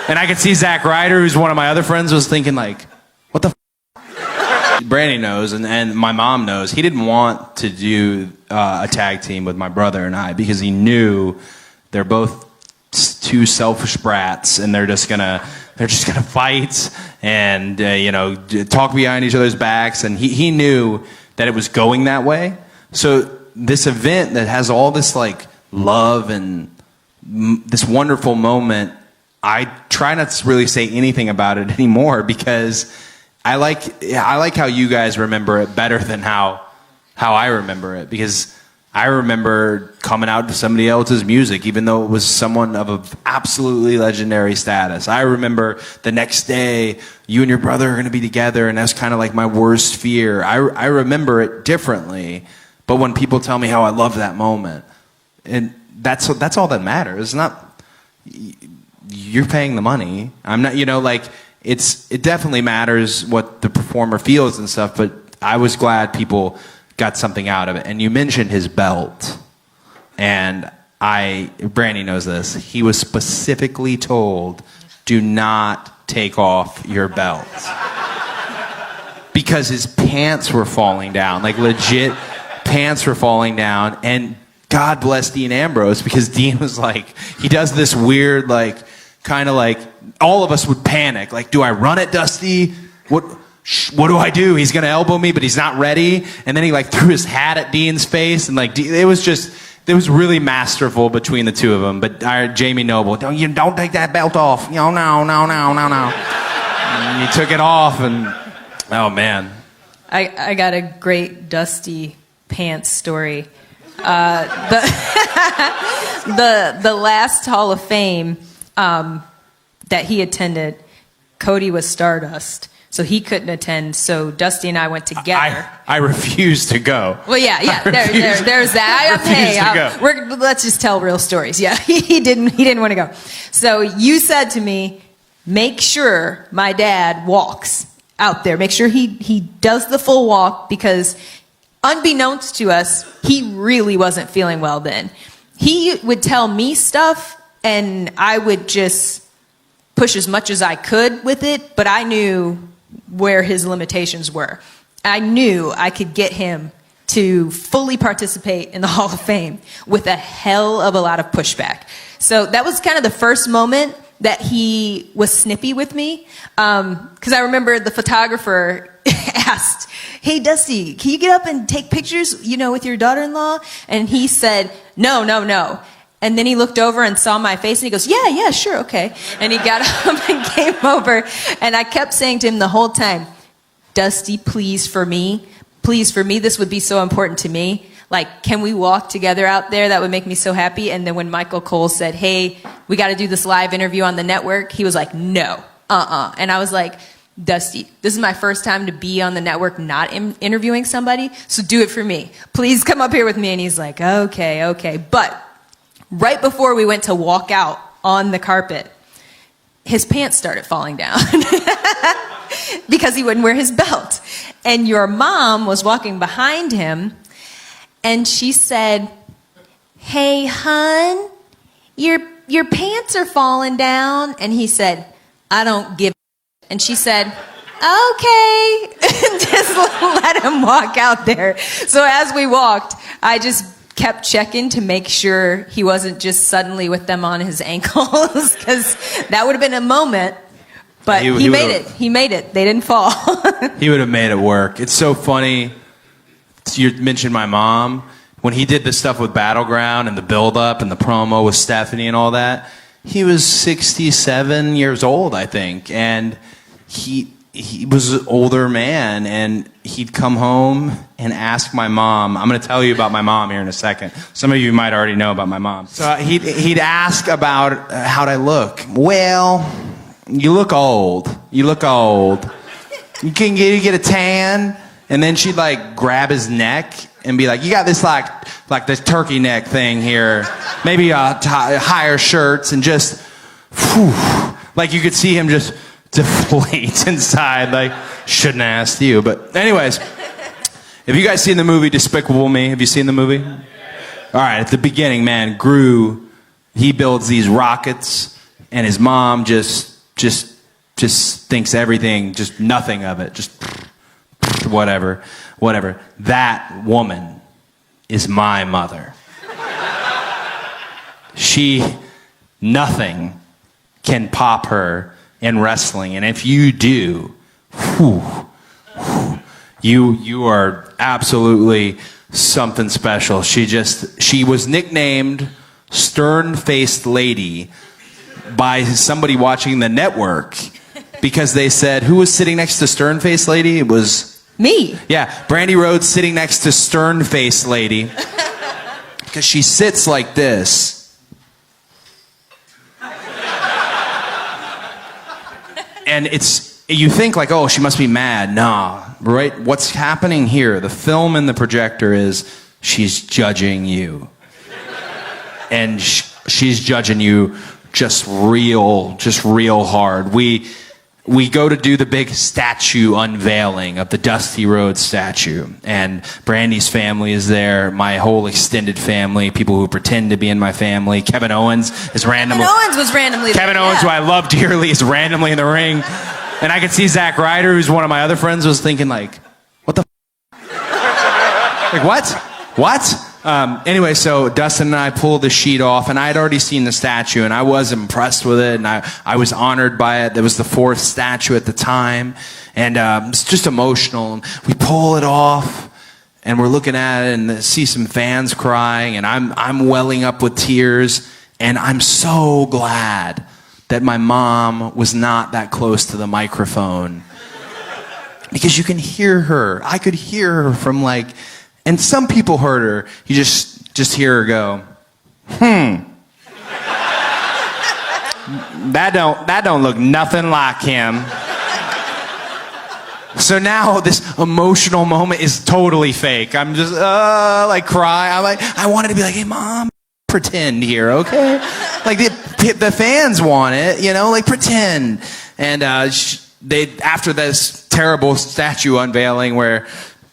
And I could see Zach Ryder, who's one of my other friends, was thinking like, what the Brandy knows, and my mom knows, he didn't want to do a tag team with my brother and I because he knew they're both two selfish brats and they're just gonna fight and talk behind each other's backs, and he knew that it was going that way. So this event that has all this like love and this wonderful moment, I try not to really say anything about it anymore because I like how you guys remember it better than how I remember it, because I remember coming out to somebody else's music, even though it was someone of an absolutely legendary status. I remember the next day, you and your brother are going to be together, and that's kind of like my worst fear. I remember it differently, but when people tell me how I love that moment, and that's all that matters. It's not, you're paying the money. I'm not, it definitely matters what the performer feels and stuff, but I was glad people got something out of it. And you mentioned his belt. And Brandy knows this, he was specifically told, do not take off your belt. Because his pants were falling down, like legit pants were falling down. And God bless Dean Ambrose, because Dean was like, he does this weird, like, kind of like, all of us would panic. Like, do I run it, Dusty? What do I do? He's going to elbow me, but he's not ready. And then he like threw his hat at Dean's face. And like, it was really masterful between the two of them. But Jamie Noble, don't take that belt off. No. And he took it off, and oh man. I got a great Dusty pants story. The last Hall of Fame that he attended, Cody was Stardust, so he couldn't attend. So Dusty and I went together. I refused to go. Well, yeah. There's that. Let's just tell real stories. Yeah, he didn't want to go. So you said to me, make sure my dad walks out there. Make sure he does the full walk, because unbeknownst to us, he really wasn't feeling well then. He would tell me stuff, and I would just push as much as I could with it, but I knew where his limitations were. I knew I could get him to fully participate in the Hall of Fame with a hell of a lot of pushback. So that was kind of the first moment that he was snippy with me, because I remember the photographer asked, hey, Dusty, can you get up and take pictures, with your daughter-in-law? And he said, no. And then he looked over and saw my face, and he goes, yeah, sure, okay. And he got up and came over, and I kept saying to him the whole time, Dusty, please for me, this would be so important to me. Like, can we walk together out there? That would make me so happy. And then when Michael Cole said, hey, we got to do this live interview on the network, he was like, no, And I was like, Dusty, this is my first time to be on the network not interviewing somebody, so do it for me. Please come up here with me. And he's like, okay. But right before we went to walk out on the carpet, his pants started falling down because he wouldn't wear his belt. And your mom was walking behind him, and she said, hey, hun, your pants are falling down. And he said, I don't give a. And she said, okay, and just let him walk out there. So as we walked, I just kept checking to make sure he wasn't just suddenly with them on his ankles, because that would have been a moment. But he made it. He made it. They didn't fall. He would have made it work. It's so funny. You mentioned my mom. When he did the stuff with Battleground and the build-up and the promo with Stephanie and all that, he was 67 years old, I think. And he was an older man, and he'd come home and ask my mom. I'm going to tell you about my mom here in a second. Some of you might already know about my mom. So he'd ask about how'd I look. Well, you look old. You can get a tan. And then she'd like grab his neck and be like, you got this like this turkey neck thing here. Maybe higher shirts, and just, whew, like you could see him just deflate inside. Like, shouldn't have asked you. But anyways, have you guys seen the movie Despicable Me? Have you seen the movie? All right, at the beginning, man, Gru, he builds these rockets, and his mom just just thinks everything, just nothing of it, just whatever. That woman is my mother. Nothing can pop her in wrestling, and if you do, you are absolutely something special. She was nicknamed Stern-Faced Lady by somebody watching the network because they said, who was sitting next to Stern-Faced Lady? It was me. Yeah, Brandy Rhodes sitting next to Stern-Faced Lady because she sits like this. And you think like, oh, she must be mad. Nah, right? What's happening here? The film in the projector is she's judging you. And she's judging you just real hard. We go to do the big statue unveiling of the Dusty Rhodes statue. And Brandy's family is there, my whole extended family, people who pretend to be in my family. Kevin Owens was randomly Kevin Owens, who I love dearly, is randomly in the ring. And I could see Zack Ryder, who's one of my other friends, was thinking like, what the like, what? Anyway, so Dustin and I pulled the sheet off, and I had already seen the statue, and I was impressed with it, and I was honored by it. There was the 4th statue at the time, and it's just emotional. We pull it off, and we're looking at it, and see some fans crying, and I'm welling up with tears, and I'm so glad that my mom was not that close to the microphone, because you can hear her. I could hear her from like. And some people heard her. You just hear her go, That don't look nothing like him. So now this emotional moment is totally fake. I'm just like cry. I wanted to be like, hey mom, pretend here, okay? Like the fans want it, like pretend. And after this terrible statue unveiling where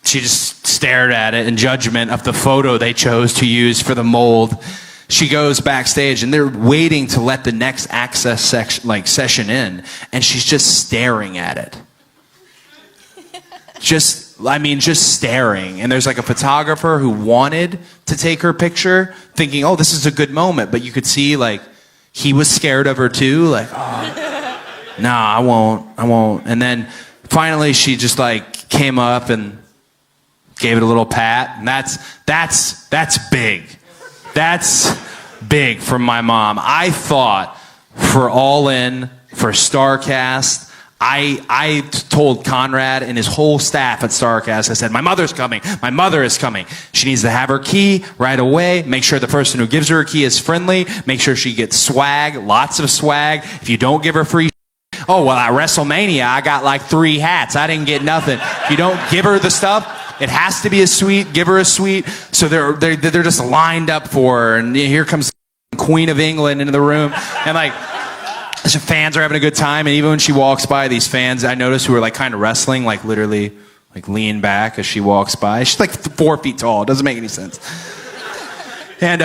she just stared at it in judgment of the photo they chose to use for the mold. She goes backstage, and they're waiting to let the next access session in, and she's just staring at it. Just staring. And there's like a photographer who wanted to take her picture, thinking, oh, this is a good moment. But you could see like he was scared of her too, like, oh, no, I won't. And then finally she just like came up and gave it a little pat, and that's big. That's big from my mom. I thought for All In, for StarCast, I told Conrad and his whole staff at StarCast, I said, my mother's coming. My mother is coming. She needs to have her key right away. Make sure the person who gives her her key is friendly. Make sure she gets swag, lots of swag. If you don't give her free oh, well, at WrestleMania, I got like 3 hats. I didn't get nothing. If you don't give her the stuff, it has to be a suite. Give her a suite. So they're just lined up for her. And here comes Queen of England into the room. And like, the fans are having a good time. And even when she walks by, these fans, I notice, who are like kind of wrestling, like literally like lean back as she walks by. She's like 4 feet tall. It doesn't make any sense. And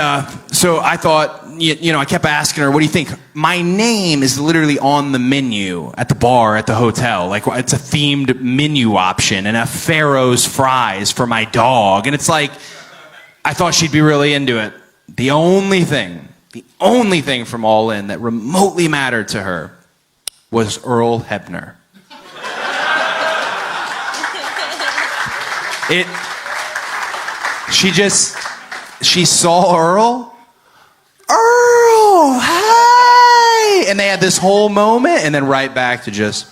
so I thought, I kept asking her, what do you think? My name is literally on the menu at the bar at the hotel. Like, it's a themed menu option, and a Pharaoh's fries for my dog. And it's like, I thought she'd be really into it. The only thing from All In that remotely mattered to her was Earl Hebner. She saw Earl, hi! And they had this whole moment, and then right back to just